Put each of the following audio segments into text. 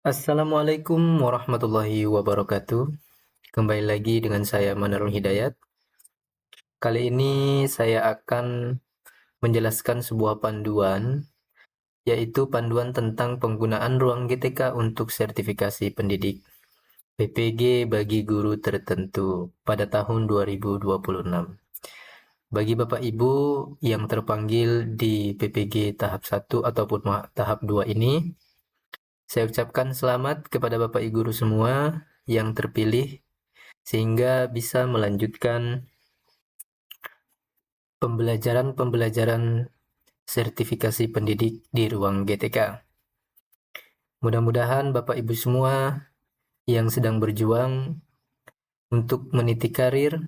Assalamualaikum warahmatullahi wabarakatuh. Kembali lagi dengan saya Manarul Hidayat. Kali ini saya akan menjelaskan sebuah panduan, yaitu panduan tentang penggunaan ruang GTK untuk sertifikasi pendidik PPG bagi guru tertentu pada tahun 2026. Bagi Bapak Ibu yang terpanggil di PPG tahap 1 ataupun tahap 2 ini, saya ucapkan selamat kepada Bapak Ibu guru semua yang terpilih sehingga bisa melanjutkan pembelajaran-pembelajaran sertifikasi pendidik di ruang GTK. Mudah-mudahan Bapak Ibu semua yang sedang berjuang untuk meniti karir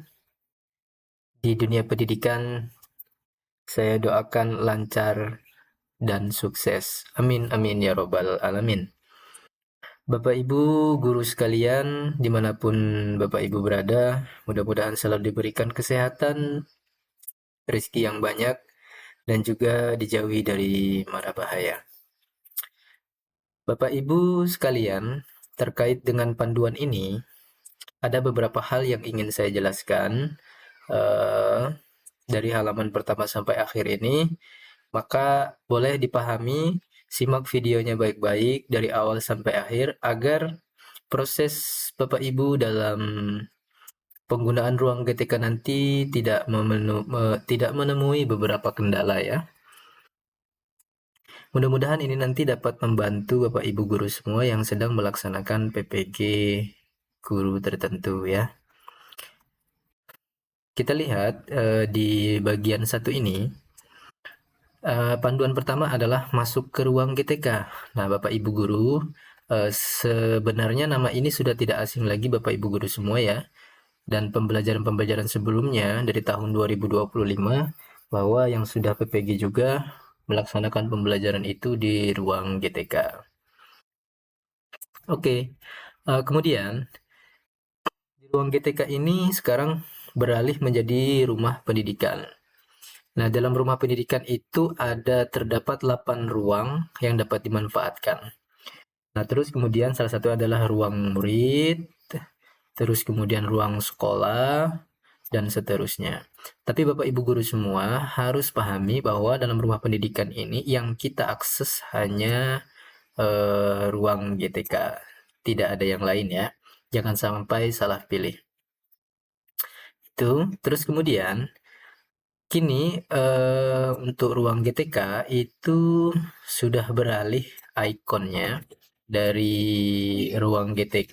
di dunia pendidikan, saya doakan lancar dan sukses. Amin amin ya robbal alamin. Bapak Ibu guru sekalian, dimanapun Bapak Ibu berada, mudah-mudahan selalu diberikan kesehatan, rezeki yang banyak, dan juga dijauhi dari mara bahaya. Bapak Ibu sekalian, terkait dengan panduan ini, ada beberapa hal yang ingin saya jelaskan uh, dari halaman pertama sampai akhir ini. Maka boleh dipahami, simak videonya baik-baik dari awal sampai akhir agar proses Bapak Ibu dalam penggunaan ruang GTK nanti tidak menemui beberapa kendala ya. Mudah-mudahan ini nanti dapat membantu Bapak Ibu guru semua yang sedang melaksanakan PPG guru tertentu ya. Kita lihat di bagian satu ini, panduan pertama adalah masuk ke ruang GTK. Nah, Bapak Ibu guru, sebenarnya nama ini sudah tidak asing lagi Bapak Ibu guru semua ya. Dan pembelajaran-pembelajaran sebelumnya dari tahun 2025 bahwa yang sudah PPG juga melaksanakan pembelajaran itu di ruang GTK. Oke, kemudian di ruang GTK ini sekarang beralih menjadi rumah pendidikan. Nah, dalam rumah pendidikan itu terdapat 8 ruang yang dapat dimanfaatkan. Nah, terus kemudian salah satu adalah ruang murid, terus kemudian ruang sekolah, dan seterusnya. Tapi Bapak Ibu guru semua harus pahami bahwa dalam rumah pendidikan ini yang kita akses hanya ruang GTK. Tidak ada yang lain ya. Jangan sampai salah pilih. Itu, terus kemudian kini untuk ruang GTK itu sudah beralih ikonnya dari ruang GTK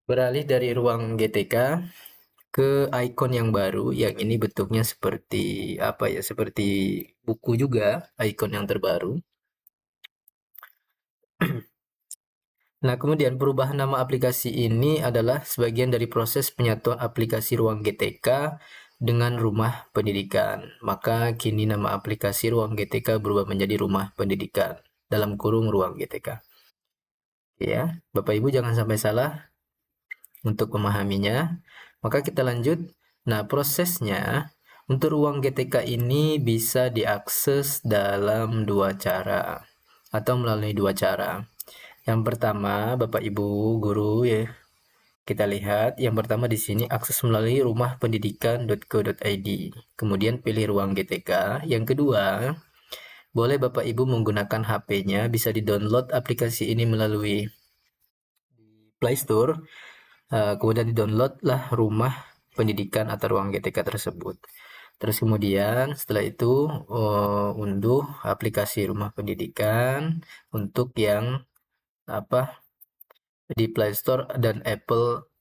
beralih dari ruang GTK ke ikon yang baru yang ini bentuknya seperti apa ya, seperti buku juga, ikon yang terbaru. Nah, kemudian perubahan nama aplikasi ini adalah sebagian dari proses penyatuan aplikasi ruang GTK dengan rumah pendidikan. Maka kini nama aplikasi ruang GTK berubah menjadi rumah pendidikan dalam kurung ruang GTK. Ya, Bapak Ibu jangan sampai salah untuk memahaminya. Maka kita lanjut. Nah, prosesnya untuk ruang GTK ini bisa diakses dalam dua cara atau melalui dua cara. Yang pertama, Bapak Ibu guru ya, kita lihat yang pertama di sini akses melalui rumahpendidikan.co.id. Kemudian pilih ruang GTK. Yang kedua, boleh Bapak Ibu menggunakan HP-nya, bisa di-download aplikasi ini melalui Play Store. Kemudian di-downloadlah rumah pendidikan atau ruang GTK tersebut. Terus kemudian setelah itu unduh aplikasi rumah pendidikan untuk yang apa di Play Store dan Apple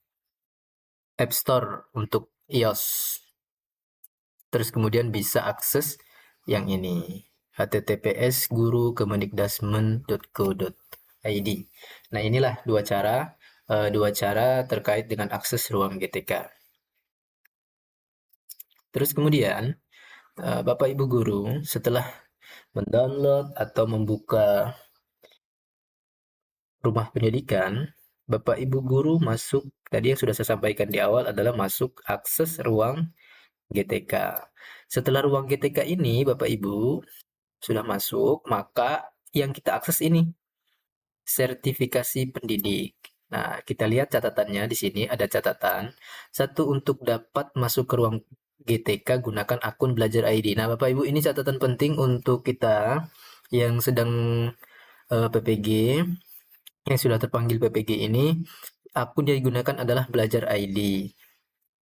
App Store untuk iOS. Terus kemudian bisa akses yang ini https://guru-kemendikdasmen.co.id. Nah, inilah dua cara terkait dengan akses ruang GTK. Terus kemudian Bapak Ibu guru setelah mendownload atau membuka rumah pendidikan, Bapak Ibu guru masuk, tadi yang sudah saya sampaikan di awal adalah masuk akses ruang GTK. Setelah ruang GTK ini Bapak Ibu sudah masuk, maka yang kita akses ini sertifikasi pendidik. Nah, kita lihat catatannya di sini ada catatan. Satu, untuk dapat masuk ke ruang GTK gunakan akun Belajar ID. Nah, Bapak Ibu, ini catatan penting untuk kita yang sedang PPG, yang sudah terpanggil PPG ini, akun yang digunakan adalah Belajar ID.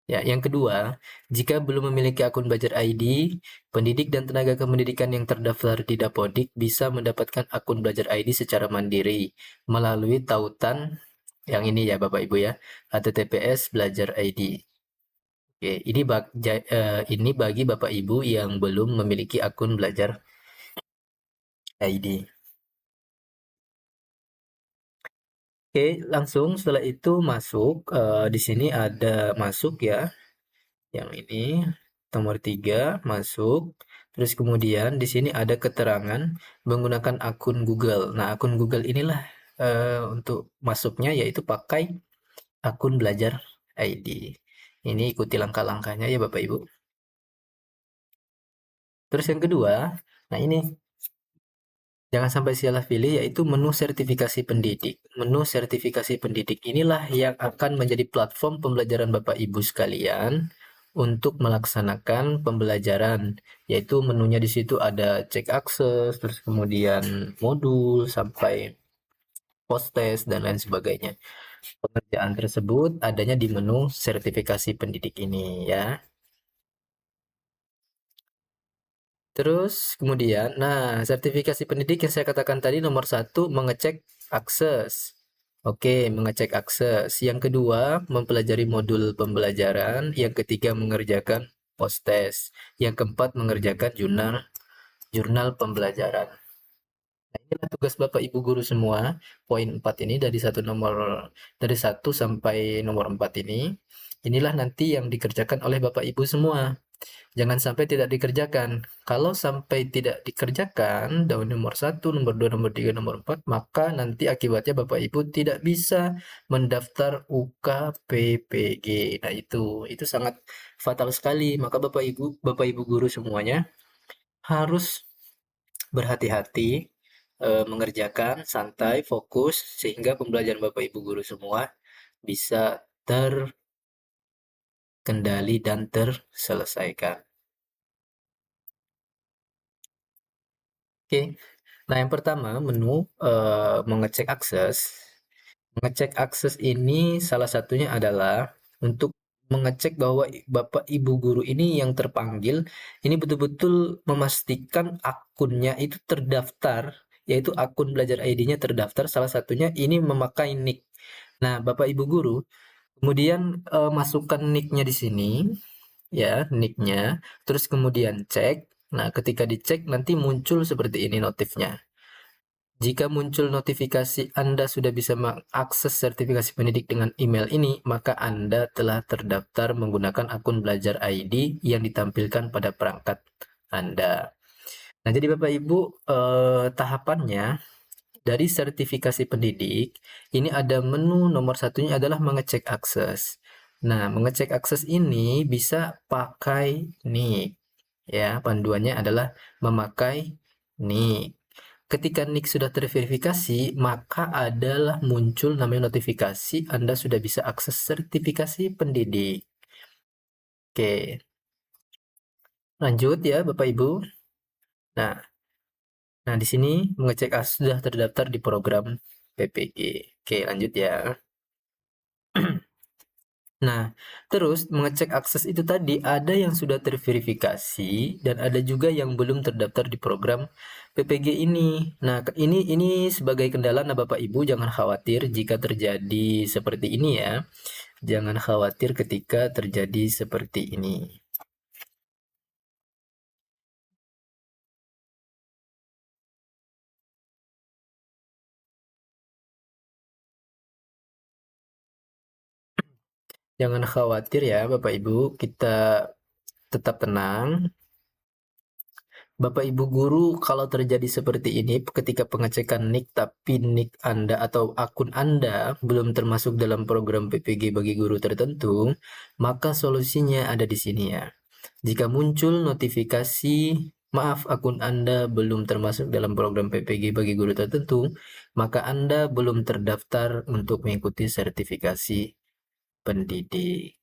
Ya, yang kedua, jika belum memiliki akun Belajar ID, pendidik dan tenaga kependidikan yang terdaftar di Dapodik bisa mendapatkan akun Belajar ID secara mandiri melalui tautan yang ini ya Bapak Ibu ya, https belajar ID. Oke, ini bagi Bapak Ibu yang belum memiliki akun Belajar ID. Oke, langsung setelah itu masuk, di sini ada masuk ya. Yang ini nomor 3 masuk. Terus kemudian di sini ada keterangan menggunakan akun Google. Nah, akun Google inilah untuk masuknya yaitu pakai akun Belajar ID. Ini ikuti langkah-langkahnya ya Bapak Ibu. Terus yang kedua, nah ini jangan sampai salah pilih yaitu menu sertifikasi pendidik. Menu sertifikasi pendidik inilah yang akan menjadi platform pembelajaran Bapak Ibu sekalian untuk melaksanakan pembelajaran. Yaitu menunya di situ ada cek akses, terus kemudian modul sampai post test dan lain sebagainya. Pengerjaan tersebut adanya di menu sertifikasi pendidik ini ya. Terus kemudian, nah sertifikasi pendidik yang saya katakan tadi nomor satu mengecek akses. Oke, mengecek akses. Yang kedua, mempelajari modul pembelajaran. Yang ketiga, mengerjakan post test. Yang keempat, mengerjakan jurnal pembelajaran. Nah, inilah tugas Bapak Ibu guru semua. Poin 4 ini dari satu sampai nomor 4 ini. Inilah nanti yang dikerjakan oleh Bapak Ibu semua. Jangan sampai tidak dikerjakan. Kalau sampai tidak dikerjakan, daun nomor satu, nomor 2, nomor 3, nomor 4, maka nanti akibatnya Bapak Ibu tidak bisa mendaftar UKPPG. Nah, itu sangat fatal sekali. Maka Bapak Ibu guru semuanya harus berhati-hati mengerjakan santai, fokus sehingga pembelajaran Bapak Ibu guru semua bisa terkendali dan terselesaikan. Oke. Nah, yang pertama menu mengecek akses. Mengecek akses ini salah satunya adalah untuk mengecek bahwa Bapak Ibu guru ini yang terpanggil ini betul-betul memastikan akunnya itu terdaftar, yaitu akun Belajar ID-nya terdaftar. Salah satunya ini memakai nick. Nah, Bapak Ibu guru kemudian masukkan nicknya di sini ya, nicknya. Terus kemudian cek. Nah, ketika dicek nanti muncul seperti ini notifnya. Jika muncul notifikasi Anda sudah bisa mengakses sertifikasi pendidik dengan email ini, maka Anda telah terdaftar menggunakan akun Belajar ID yang ditampilkan pada perangkat Anda. Nah, jadi Bapak Ibu, tahapannya dari sertifikasi pendidik, ini ada menu nomor satunya adalah mengecek akses. Nah, mengecek akses ini bisa pakai nick. Ya, panduannya adalah memakai nick. Ketika nick sudah terverifikasi, maka adalah muncul namanya notifikasi Anda sudah bisa akses sertifikasi pendidik. Oke, lanjut ya Bapak Ibu. Nah, nah di sini mengecek sudah terdaftar di program PPG. Oke, lanjut ya. Nah, terus mengecek akses itu tadi ada yang sudah terverifikasi dan ada juga yang belum terdaftar di program PPG ini. Nah, ini sebagai kendala. Nah, Bapak Ibu jangan khawatir jika terjadi seperti ini ya. Jangan khawatir ketika terjadi seperti ini. Jangan khawatir ya Bapak Ibu, kita tetap tenang. Bapak Ibu guru, kalau terjadi seperti ini ketika pengecekan NIK tapi NIK Anda atau akun Anda belum termasuk dalam program PPG bagi guru tertentu, maka solusinya ada di sini ya. Jika muncul notifikasi, maaf akun Anda belum termasuk dalam program PPG bagi guru tertentu, maka Anda belum terdaftar untuk mengikuti sertifikasi pendidik.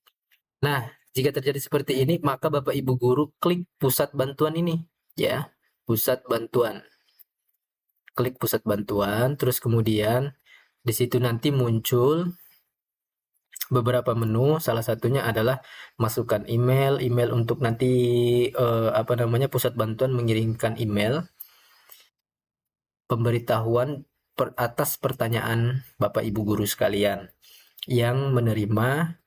Nah, jika terjadi seperti ini, maka Bapak Ibu guru klik pusat bantuan ini, ya. Pusat bantuan. Klik pusat bantuan, terus kemudian di situ nanti muncul beberapa menu, salah satunya adalah masukkan email, email untuk nanti pusat bantuan mengirimkan email pemberitahuan atas pertanyaan Bapak Ibu guru sekalian yang menerima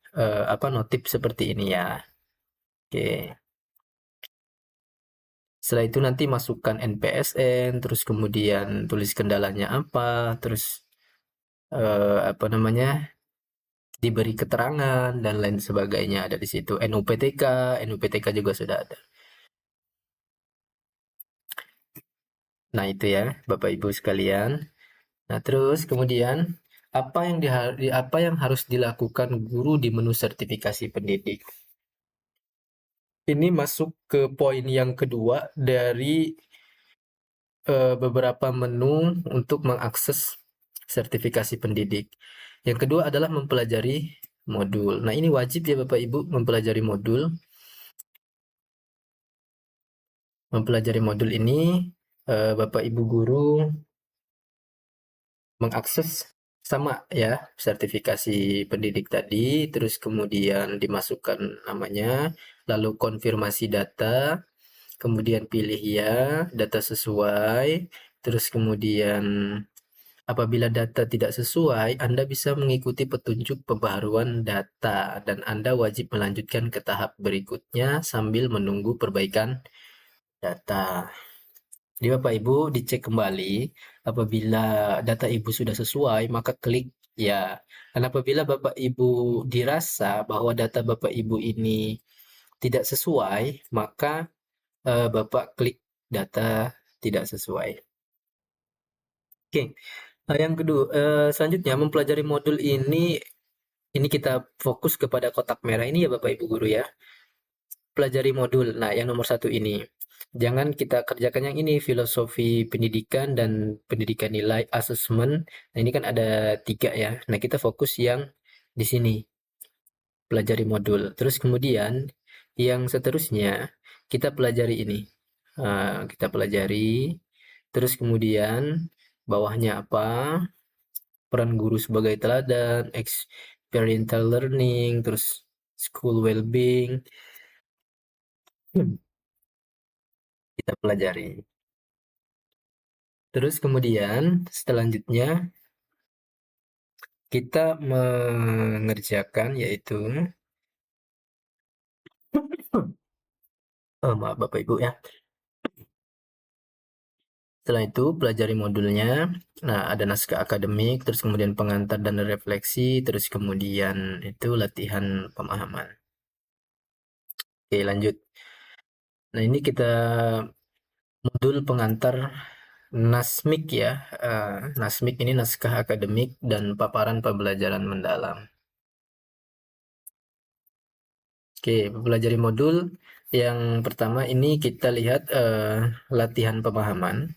notif seperti ini ya. Oke. Setelah itu nanti masukkan NPSN, terus kemudian tulis kendalanya apa, terus diberi keterangan dan lain sebagainya ada di situ. NUPTK juga sudah ada. Nah, itu ya, Bapak Ibu sekalian. Nah, terus kemudian apa yang harus dilakukan guru di menu sertifikasi pendidik? Ini masuk ke poin yang kedua dari beberapa menu untuk mengakses sertifikasi pendidik. Yang kedua adalah mempelajari modul. Nah, ini wajib ya Bapak Ibu mempelajari modul. Mempelajari modul ini Bapak Ibu guru mengakses sama ya sertifikasi pendidik tadi, terus kemudian dimasukkan namanya, lalu konfirmasi data, kemudian pilih ya, data sesuai, terus kemudian apabila data tidak sesuai, Anda bisa mengikuti petunjuk pembaharuan data dan Anda wajib melanjutkan ke tahap berikutnya sambil menunggu perbaikan data. Jadi Bapak Ibu dicek kembali, apabila data Ibu sudah sesuai, maka klik ya. Dan apabila Bapak Ibu dirasa bahwa data Bapak Ibu ini tidak sesuai, maka Bapak klik data tidak sesuai. Oke, yang kedua, selanjutnya mempelajari modul ini kita fokus kepada kotak merah ini ya Bapak Ibu guru ya. Pelajari modul. Nah, yang nomor satu ini. Jangan kita kerjakan yang ini, filosofi pendidikan dan pendidikan nilai asesmen. Nah, ini kan ada 3 ya. Nah, kita fokus yang di sini, pelajari modul. Terus kemudian yang seterusnya kita pelajari ini. Kita pelajari. Terus kemudian bawahnya apa? Peran guru sebagai teladan, experiential learning, terus school well-being. Kita pelajari. Terus kemudian selanjutnya kita mengerjakan yaitu maaf Bapak Ibu ya. Setelah itu pelajari modulnya. Nah, ada naskah akademik, terus kemudian pengantar dan refleksi, terus kemudian itu latihan pemahaman. Oke, lanjut. Nah, ini kita modul pengantar Nasmik ya. Nasmik ini naskah akademik dan paparan pembelajaran mendalam. Oke, pelajari modul yang pertama ini kita lihat latihan pemahaman.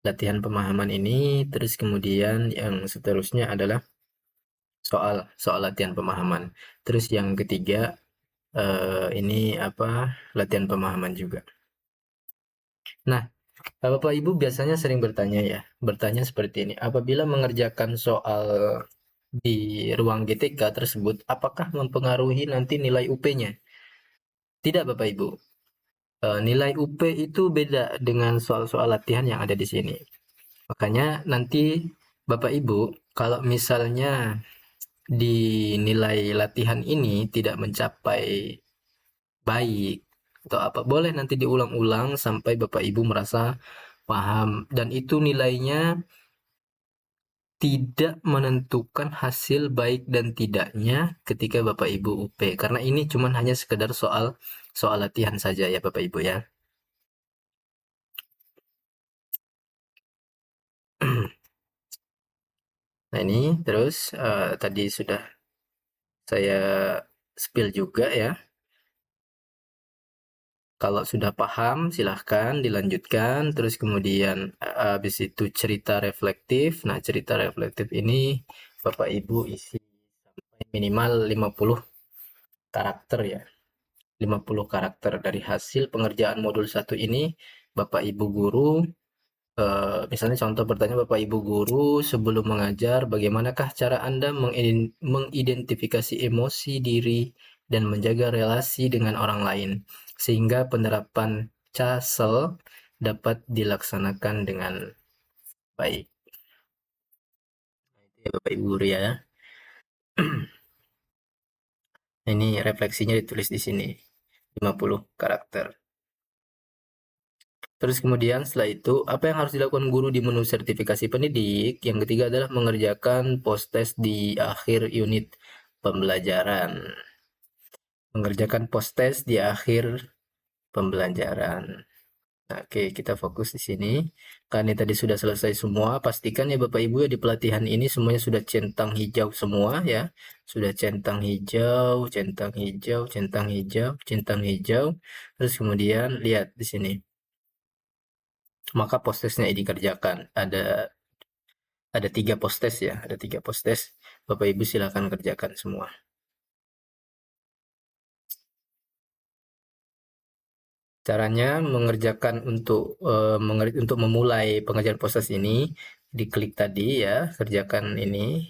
Latihan pemahaman ini, terus kemudian yang seterusnya adalah soal latihan pemahaman. Terus yang ketiga ini latihan pemahaman juga. Nah, Bapak Ibu biasanya sering bertanya seperti ini. Apabila mengerjakan soal di ruang GTK tersebut, apakah mempengaruhi nanti nilai UP-nya? Tidak, Bapak Ibu. Nilai UP itu beda dengan soal-soal latihan yang ada di sini. Makanya nanti Bapak Ibu, kalau misalnya di nilai latihan ini tidak mencapai baik atau apa, boleh nanti diulang-ulang sampai Bapak Ibu merasa paham dan itu nilainya tidak menentukan hasil baik dan tidaknya ketika Bapak Ibu UP karena ini cuma hanya sekedar soal latihan saja ya Bapak Ibu ya. Nah ini terus tadi sudah saya spill juga ya. Kalau sudah paham silahkan dilanjutkan. Terus kemudian habis itu cerita reflektif. Nah cerita reflektif ini Bapak Ibu isi minimal 50 karakter ya. 50 karakter dari hasil pengerjaan modul 1 ini Bapak Ibu guru misalnya contoh pertanyaan Bapak Ibu guru sebelum mengajar bagaimanakah cara Anda mengidentifikasi emosi diri dan menjaga relasi dengan orang lain sehingga penerapan CASEL dapat dilaksanakan dengan baik. Ya, Bapak Ibu guru ya. Ini refleksinya ditulis di sini. 50 karakter. Terus kemudian setelah itu, apa yang harus dilakukan guru di menu sertifikasi pendidik? Yang ketiga adalah mengerjakan post-test di akhir unit pembelajaran. Mengerjakan post-test di akhir pembelajaran. Nah, oke, kita fokus di sini. Karena tadi sudah selesai semua, pastikan ya Bapak Ibu ya di pelatihan ini semuanya sudah centang hijau semua ya. Sudah centang hijau, centang hijau, centang hijau, centang hijau. Terus kemudian lihat di sini. Maka post-testnya dikerjakan. Ada 3 post-test ya, ada 3 post-test. Bapak Ibu silakan kerjakan semua. Caranya mengerjakan untuk memulai pengerjaan proses ini, diklik tadi ya, kerjakan ini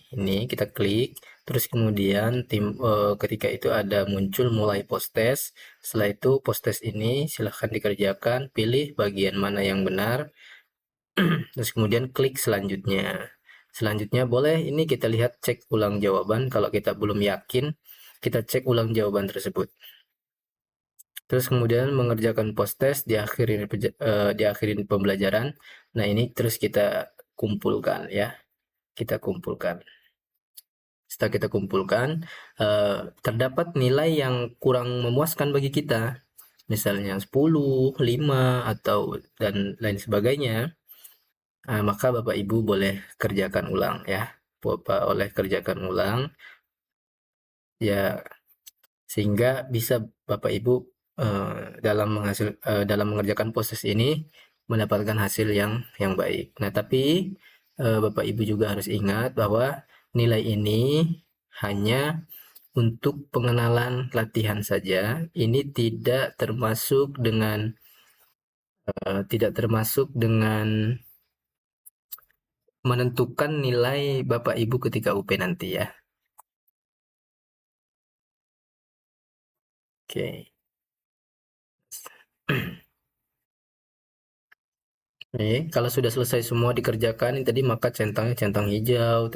kita klik, terus kemudian ketika itu ada muncul mulai post test. Setelah itu post test ini silahkan dikerjakan, pilih bagian mana yang benar, terus kemudian klik selanjutnya. Selanjutnya boleh ini kita lihat cek ulang jawaban. Kalau kita belum yakin, kita cek ulang jawaban tersebut. Terus kemudian mengerjakan post test di akhirin pembelajaran. Nah, ini terus kita kumpulkan ya. Kita kumpulkan. Setelah kita kumpulkan, terdapat nilai yang kurang memuaskan bagi kita. Misalnya 10, 5, atau dan lain sebagainya. Maka Bapak Ibu boleh kerjakan ulang ya. Bapak oleh kerjakan ulang ya sehingga bisa Bapak Ibu dalam mengerjakan proses ini mendapatkan hasil yang baik. Nah, tapi Bapak Ibu juga harus ingat bahwa nilai ini hanya untuk pengenalan latihan saja. Ini tidak termasuk dengan menentukan nilai Bapak Ibu ketika UP nanti ya. Oke. Nih, kalau sudah selesai semua dikerjakan ini tadi maka centangnya centang hijau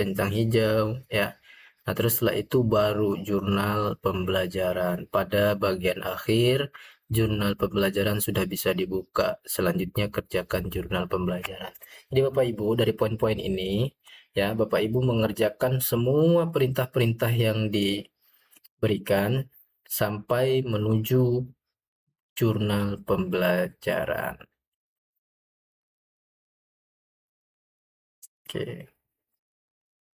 ya. Nah, terus setelah itu baru jurnal pembelajaran. Pada bagian akhir, jurnal pembelajaran sudah bisa dibuka. Selanjutnya kerjakan jurnal pembelajaran. Jadi Bapak Ibu dari poin-poin ini ya, Bapak Ibu mengerjakan semua perintah-perintah yang diberikan sampai menuju jurnal pembelajaran. Oke.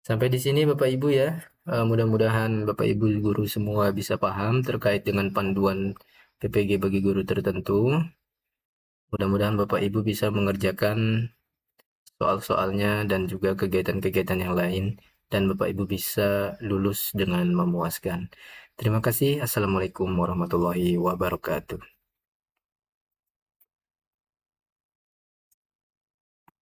Sampai di sini Bapak Ibu ya. Mudah-mudahan Bapak Ibu guru semua bisa paham terkait dengan panduan PPG bagi guru tertentu. Mudah-mudahan Bapak Ibu bisa mengerjakan soal-soalnya dan juga kegiatan-kegiatan yang lain dan Bapak Ibu bisa lulus dengan memuaskan. Terima kasih. Assalamualaikum warahmatullahi wabarakatuh.